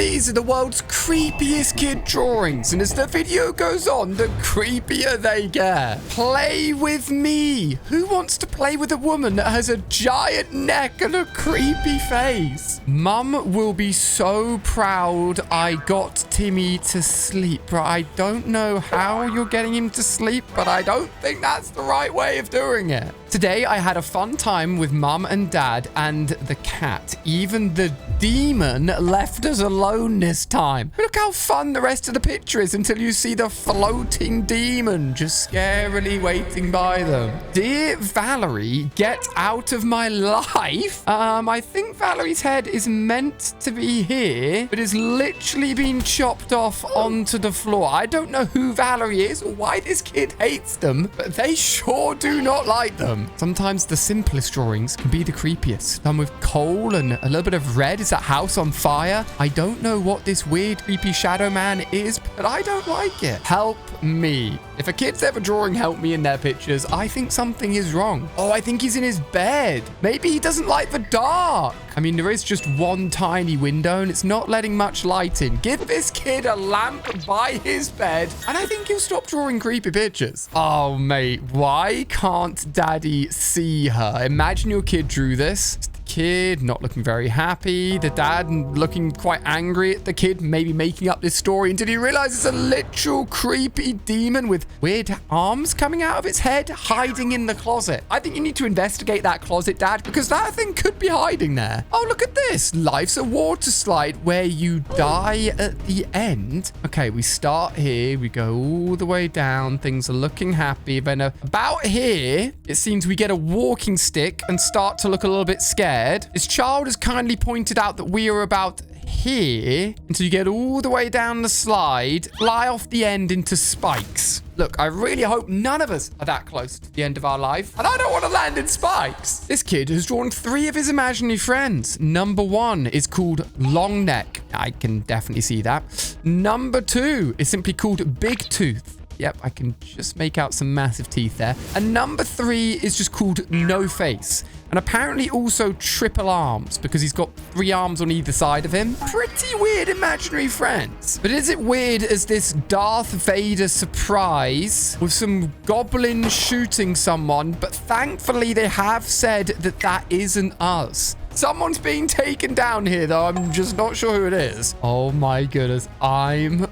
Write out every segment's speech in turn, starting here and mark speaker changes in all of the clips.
Speaker 1: These are the world's creepiest kid drawings, and as the video goes on, the creepier they get. Play with me. Who wants to play with a woman that has a giant neck and a creepy face? Mum will be so proud I got Timmy to sleep. But I don't know how you're getting him to sleep, but I don't think that's the right way of doing it. Today, I had a fun time with Mum and Dad and the cat. Even the demon left us alone this time. Look how fun the rest of the picture is until you see the floating demon just scarily waiting by them. Dear Valerie, get out of my life. I think Valerie's head is meant to be here, but is literally being chopped off onto the floor. I don't know who Valerie is or why this kid hates them, but they sure do not like them. Sometimes the simplest drawings can be the creepiest. Done with coal and a little bit of red. Is that house on fire? I don't know what this weird creepy shadow man is, but I don't like it. Help me. If a kid's ever drawing help me in their pictures, I think something is wrong. Oh, I think he's in his bed. Maybe he doesn't like the dark. I mean, there is just one tiny window and it's not letting much light in. Give this kid a lamp by his bed and I think he'll stop drawing creepy pictures. Oh, mate, why can't Daddy see her? Imagine your kid drew this. Kid not looking very happy. The dad looking quite angry at the kid, maybe making up this story until he realizes it's a literal creepy demon with weird arms coming out of its head, hiding in the closet. I think you need to investigate that closet, Dad, because that thing could be hiding there. Oh, look at this. Life's a water slide where you die at the end. Okay, we start here. We go all the way down. Things are looking happy. Then about here, it seems we get a walking stick and start to look a little bit scared. This child has kindly pointed out that we are about here until you get all the way down the slide, fly off the end into spikes. Look, I really hope none of us are that close to the end of our life, and I don't want to land in spikes. This kid has drawn 3 of his imaginary friends. Number 1 is called Long Neck. I can definitely see that. Number 2 is simply called Big Tooth. Yep, I can just make out some massive teeth there. And number 3 is just called No Face. And apparently also triple arms because he's got 3 arms on either side of him. Pretty weird imaginary friends. But is it weird as this Darth Vader surprise with some goblins shooting someone? But thankfully they have said that that isn't us. Someone's being taken down here, though. I'm just not sure who it is. Oh, my goodness. I'm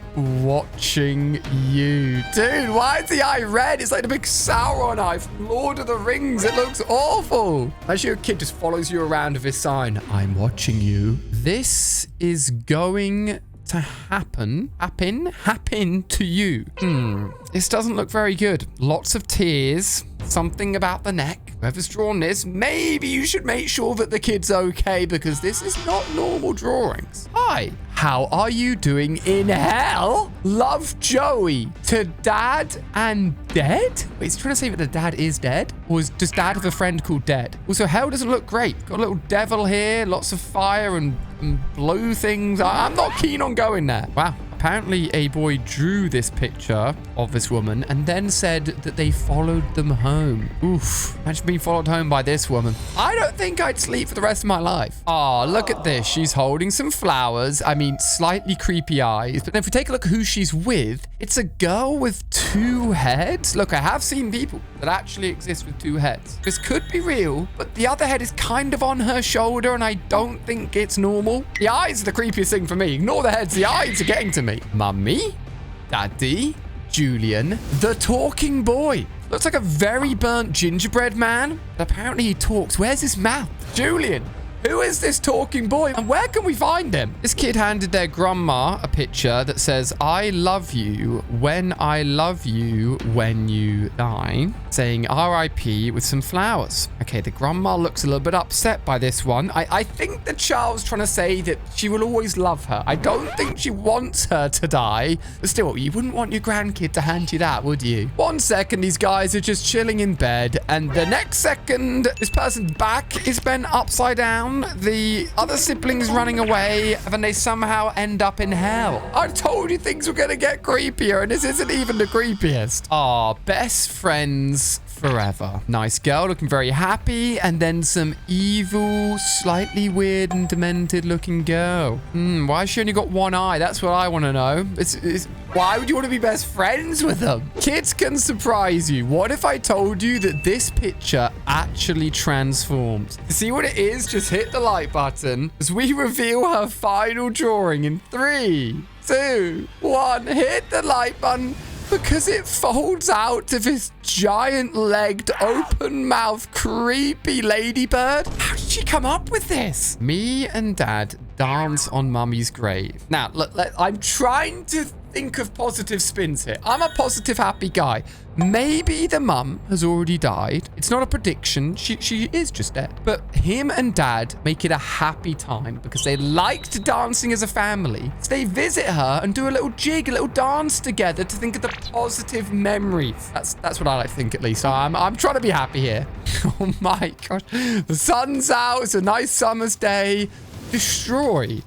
Speaker 1: watching you. Dude, why is the eye red? It's like the big Sauron eye from Lord of the Rings. It looks awful. As your kid just follows you around with his sign. I'm watching you. This is going to happen to you. This doesn't look very good. Lots of tears. Something about the neck. Whoever's drawn this, maybe you should make sure that the kid's okay because this is not normal drawings. Hi, how are you doing in hell? Love, Joey. To Dad and Dead? Wait, is he trying to say that the dad is dead? Or does Dad have a friend called Dead? Also, hell doesn't look great. Got a little devil here, lots of fire and blue things. I'm not keen on going there. Wow. Apparently, a boy drew this picture of this woman and then said that they followed them home. Oof. Imagine being followed home by this woman. I don't think I'd sleep for the rest of my life. Oh, look at this. She's holding some flowers. I mean, slightly creepy eyes. But then if we take a look at who she's with, it's a girl with 2 heads. Look, I have seen people that actually exist with 2 heads. This could be real, but the other head is kind of on her shoulder and I don't think it's normal. The eyes are the creepiest thing for me. Ignore the heads. The eyes are getting to me. Mummy, Daddy, Julian, the talking boy. Looks like a very burnt gingerbread man. But apparently he talks. Where's his mouth? Julian, who is this talking boy and where can we find him? This kid handed their grandma a picture that says, I love you when I love you when you die, saying RIP with some flowers. Okay, the grandma looks a little bit upset by this one. I think the child's trying to say that she will always love her. I don't think she wants her to die. But still, you wouldn't want your grandkid to hand you that, would you? 1 second, these guys are just chilling in bed. And the next second, this person's back is bent upside down. The other siblings running away, and then they somehow end up in hell. I told you things were going to get creepier, and this isn't even the creepiest. Aw, best friends forever. Nice girl, looking very happy. And then some evil, slightly weird and demented looking girl. Why has she only got one eye? That's what I want to know. Why would you want to be best friends with them? Kids can surprise you. What if I told you that this picture actually transforms? To see what it is, just hit the like button as we reveal her final drawing in 3, 2, 1. Hit the like button. Because it folds out to this giant-legged, open-mouthed, creepy ladybird. How did she come up with this? Me and Dad dance on Mummy's grave. Now, look, I'm trying to think of positive spins here. I'm a positive, happy guy. Maybe the mum has already died. It's not a prediction. She is just dead. But him and Dad make it a happy time because they liked dancing as a family. So they visit her and do a little jig, a little dance together to think of the positive memories. That's what I like to think, at least. So I'm trying to be happy here. Oh my gosh. The sun's out. It's a nice summer's day. Destroyed.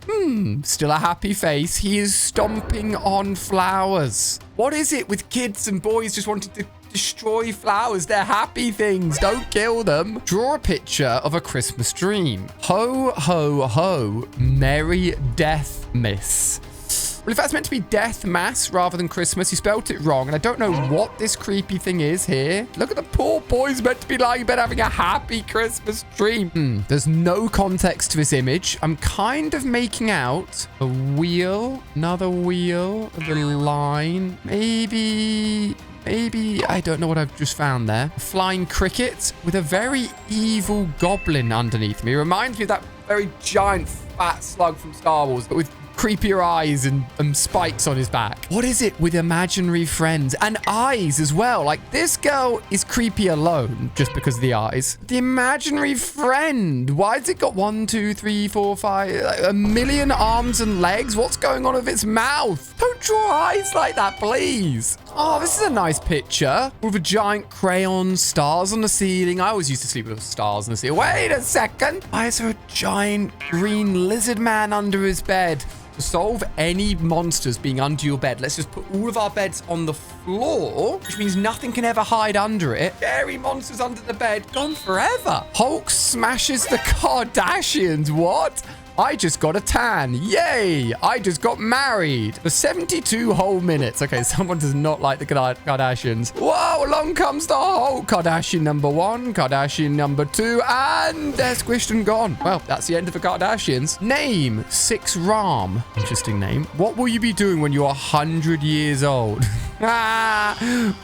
Speaker 1: Still a happy face. He is stomping on flowers. What is it with kids and boys just wanting to destroy flowers? They're happy things. Don't kill them. Draw a picture of a Christmas dream. Ho, ho, ho. Merry Death Miss. Well, if that's meant to be death mass rather than Christmas, you spelt it wrong. And I don't know what this creepy thing is here. Look at the poor boy's meant to be lying in bed having a happy Christmas dream. There's no context to this image. I'm kind of making out a wheel, another wheel, the line. Maybe, I don't know what I've just found there. A flying cricket with a very evil goblin underneath me. It reminds me of that very giant fat slug from Star Wars, but with creepier eyes and spikes on his back. What is it with imaginary friends and eyes as well? Like, this girl is creepy alone just because of the eyes. The imaginary friend, why has it got 1, 2, 3, 4, 5, like a million arms and legs? What's going on with its mouth? Don't draw eyes like that, please. Oh, this is a nice picture with a giant crayon, stars on the ceiling. I always used to sleep with stars on the ceiling. Wait a second. Why is there a giant green lizard man under his bed? To solve any monsters being under your bed, let's just put all of our beds on the floor, which means nothing can ever hide under it. Scary monsters under the bed, gone forever. Hulk smashes the Kardashians. What? I just got a tan. Yay! I just got married for 72 whole minutes. Okay, someone does not like the Kardashians. Whoa, along comes the Hulk. Kardashian number 1, Kardashian number 2, and they're squished and gone. Well, that's the end of the Kardashians. Name, 6 Ram. Interesting name. What will you be doing when you're 100 years old?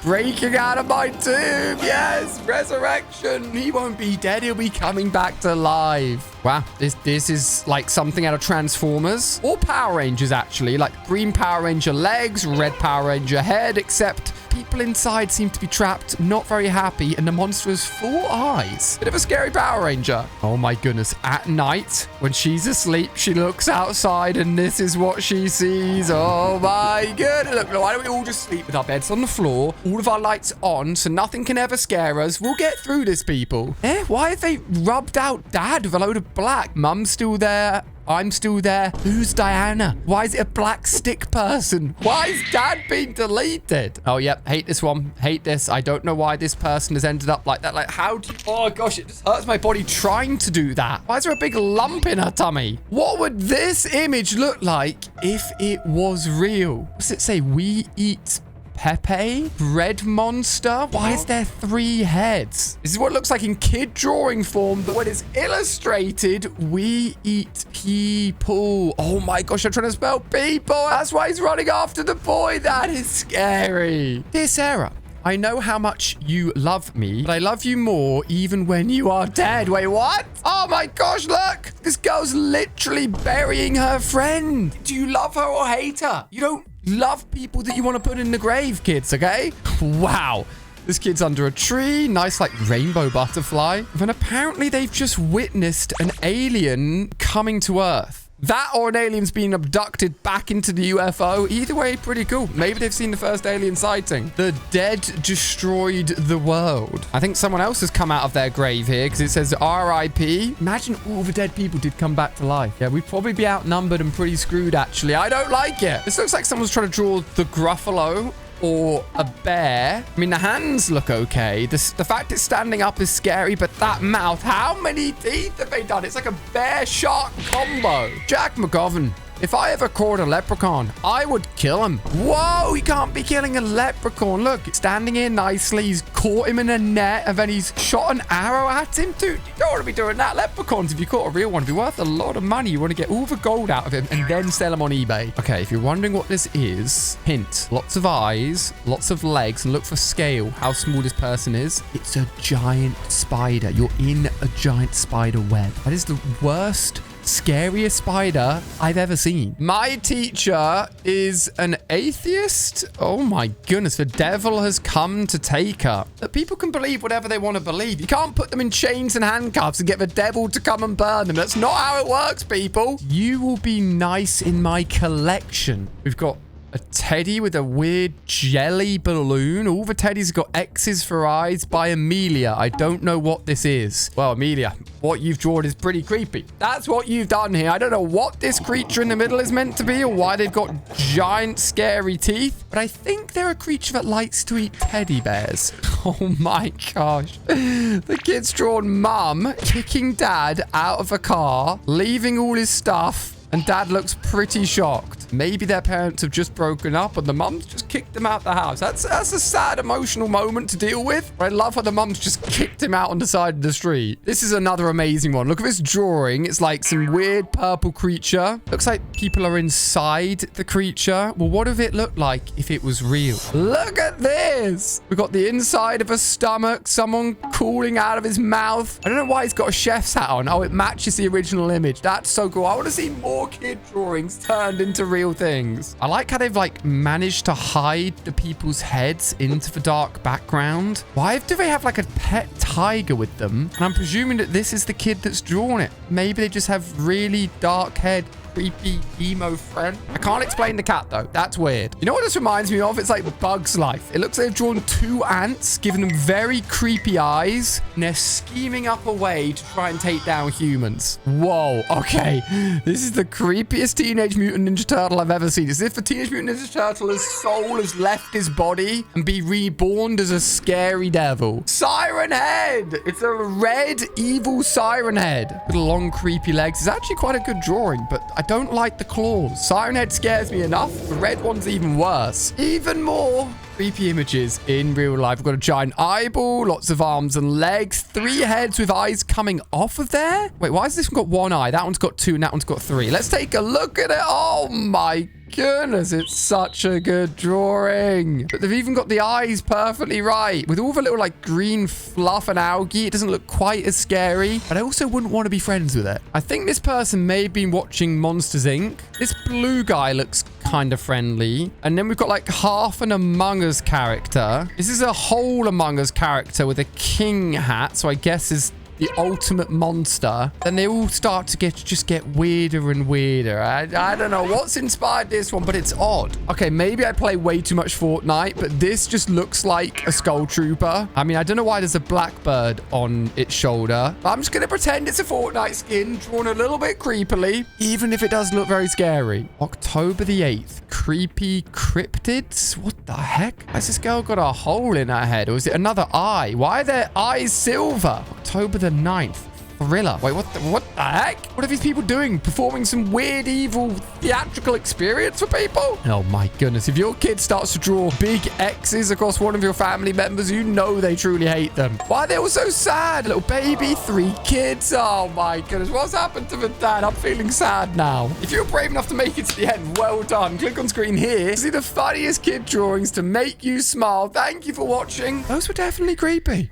Speaker 1: Breaking out of my tomb. Yes, resurrection. He won't be dead. He'll be coming back to life. Wow, this is like something out of Transformers or Power Rangers, actually. Like green Power Ranger legs, red Power Ranger head, except people inside seem to be trapped, not very happy, and the monster has 4 eyes. Bit of a scary Power Ranger. Oh my goodness. At night, when she's asleep, she looks outside and this is what she sees. Oh my goodness. Look, why don't we all just sleep with our beds on the floor, all of our lights on, so nothing can ever scare us? We'll get through this, people. Why have they rubbed out Dad with a load of black? Mum's still there. I'm still there. Who's Diana? Why is it a black stick person? Why is Dad being deleted? Oh, yep. Hate this one. Hate this. I don't know why this person has ended up like that. Like, how do you... Oh, gosh, it just hurts my body trying to do that. Why is there a big lump in her tummy? What would this image look like if it was real? What does it say? We eat Pepe? Bread monster? Why is there 3 heads? This is what it looks like in kid drawing form, but when it's illustrated, we eat people. Oh my gosh, I'm trying to spell people. That's why he's running after the boy. That is scary. Dear Sarah, I know how much you love me, but I love you more even when you are dead. Wait, what? Oh my gosh, look. This girl's literally burying her friend. Do you love her or hate her? You don't love people that you want to put in the grave, kids, okay? Wow. This kid's under a tree. Nice, like, rainbow butterfly. And apparently they've just witnessed an alien coming to Earth. That or an alien's being abducted back into the UFO. Either way, pretty cool. Maybe they've seen the first alien sighting. The dead destroyed the world. I think someone else has come out of their grave here because it says R.I.P. Imagine all the dead people did come back to life. Yeah, we'd probably be outnumbered and pretty screwed, actually. I don't like it. This looks like someone's trying to draw the Gruffalo or a bear. I mean, the hands look okay. The fact it's standing up is scary, but that mouth, how many teeth have they done? It's like a bear-shark combo. Jack McGovern. If I ever caught a leprechaun, I would kill him. Whoa, you can't be killing a leprechaun. Look, it's standing here nicely. He's caught him in a net, and then he's shot an arrow at him. Dude, you don't want to be doing that. Leprechauns, if you caught a real one, would be worth a lot of money. You want to get all the gold out of him and then sell him on eBay. Okay, if you're wondering what this is, hint, lots of eyes, lots of legs, and look for scale, how small this person is. It's a giant spider. You're in a giant spider web. That is the worst, scariest spider I've ever seen. My teacher is an atheist. Oh my goodness, the devil has come to take her. That people can believe whatever they want to believe. You can't put them in chains and handcuffs and get the devil to come and burn them. That's not how it works, people. You will be nice in my collection. We've got a teddy with a weird jelly balloon. All the teddies have got X's for eyes by Amelia. I don't know what this is. Well, Amelia, what you've drawn is pretty creepy. That's what you've done here. I don't know what this creature in the middle is meant to be or why they've got giant scary teeth, but I think they're a creature that likes to eat teddy bears. Oh my gosh. The kid's drawn mum kicking dad out of a car, leaving all his stuff, and dad looks pretty shocked. Maybe their parents have just broken up and the mum's just kicked them out the house. That's a sad emotional moment to deal with. But I love how the mum's just kicked him out on the side of the street. This is another amazing one. Look at this drawing. It's like some weird purple creature. Looks like people are inside the creature. Well, what would it look like if it was real? Look at this. We've got the inside of a stomach. Someone cooling out of his mouth. I don't know why he's got a chef's hat on. Oh, it matches the original image. That's so cool. I want to see more kid drawings turned into real things. I like how they've like managed to hide the people's heads into the dark background. Why do they have like a pet tiger with them? And I'm presuming that this is the kid that's drawn it. Maybe they just have really dark head, creepy emo friend. I can't explain the cat though. That's weird. You know what this reminds me of? It's like Bug's Life. It looks like they've drawn two ants, giving them very creepy eyes, and they're scheming up a way to try and take down humans. Whoa. Okay. This is the creepiest Teenage Mutant Ninja Turtle I've ever seen. It's as if the Teenage Mutant Ninja Turtle's soul has left his body and be reborn as a scary devil. Siren Head. It's a red, evil siren head with long, creepy legs. It's actually quite a good drawing, but I don't like the claws. Siren Head scares me enough. The red one's even worse. Even more creepy images in real life. We've got a giant eyeball, lots of arms and legs, 3 heads with eyes coming off of there. Wait, why has this one got 1 eye? That one's got 2 and that one's got 3. Let's take a look at it. Oh my goodness, it's such a good drawing. But they've even got the eyes perfectly right. With all the little like green fluff and algae, it doesn't look quite as scary, but I also wouldn't want to be friends with it. I think this person may have been watching Monsters Inc. This blue guy looks kind of friendly. And then we've got like half an Among Us character. This is a whole Among Us character with a king hat, so I guess is the ultimate monster. Then they all start to get weirder and weirder. I don't know what's inspired this one, but it's odd. Okay, maybe I play way too much Fortnite, but this just looks like a skull trooper. I mean, I don't know why there's a blackbird on its shoulder, but I'm just gonna pretend it's a Fortnite skin drawn a little bit creepily, even if it does look very scary. October the 8th. Creepy cryptids? What the heck? Has this girl got a hole in her head, or is it another eye? Why are their eyes silver? October the 9th. Thriller. Wait, what the heck? What are these people doing? Performing some weird, evil, theatrical experience for people? Oh my goodness. If your kid starts to draw big X's across one of your family members, you know they truly hate them. Why are they all so sad? Little baby, 3 kids. Oh my goodness. What's happened to the dad? I'm feeling sad now. If you're brave enough to make it to the end, well done. Click on screen here to see the funniest kid drawings to make you smile. Thank you for watching. Those were definitely creepy.